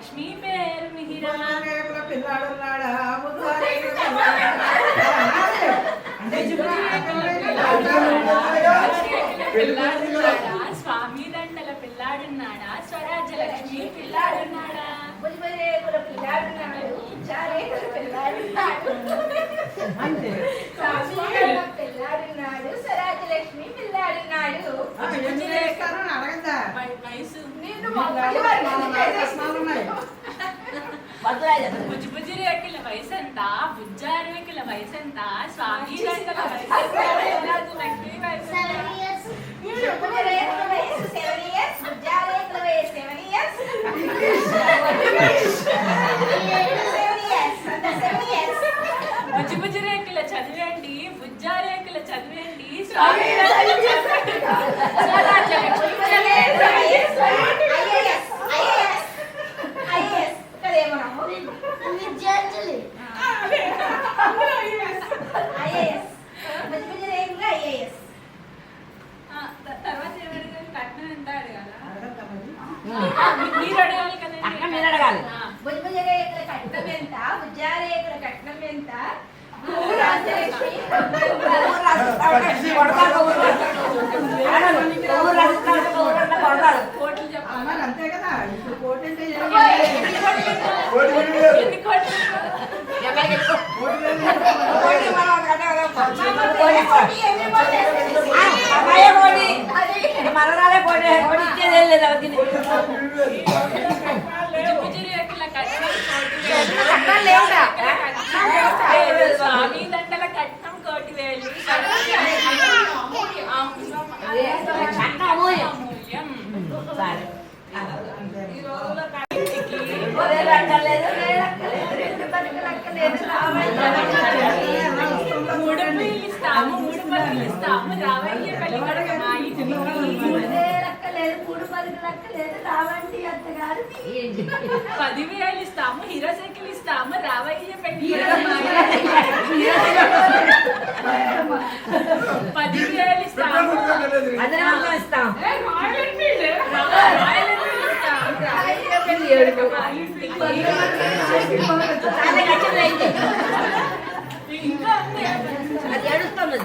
రాజ్యలక్ష్మి పేరు మిహిరా పిల్లాడున్నాడా స్వామి దండల పిల్లాడున్నాడా స్వరాజ్యలక్ష్మి పిల్లాడున్నాడా పిల్లాడున్నాడు పిల్లాడున్నాడు స్వరాజ్యలక్ష్మి పిల్లాడున్నాడు వయసు బుజ్జి రేకుల వయసు ఎంత బుజ్జారు రేకుల వయసు ఎంత స్వామి దండల లక్ష్మి వయసు బుజ్జి రేకుల చదివండి బుజ్జా రేకుల చదివండి స్వామి తర్వాత ఏమడిగారు కట్నం ఎంత అడగాల మీరు అడగాలి కదండి మీరు అడగాలి బుజ్జరేకుల కట్నం ఎంత బుజ్జారేకుల కట్నం ఎంత కోట్లు చెప్పాలి అంతే కదా ఇప్పుడు కోటి అంటే ఎన్ని కోట్లు మనరాలే పోటీ ఇచ్చేదే లేదు బుజ్జి రేకుల కట్నం స్వామి దండల కట్నం 1,000,000 అమూల్యం మూడు ఇస్తాము 3 పదులు ఇస్తాము రావయ్య పెళ్లి కొడుకు మా ఇంటికి 10,000 ఇస్తాము హీరో సైకిల్ ఇస్తాము రావయ్య పెళ్లి కొడుకు మా ఇంటికి 10,000 ఇస్తాము అందరం ఇస్తాం రాయల్ ఎన్ఫీల్డ్ ఇస్తాము రావయ్య పెళ్లి కొడుకు మా ఇంటికి ఇంకా అది ఏడుస్తుంది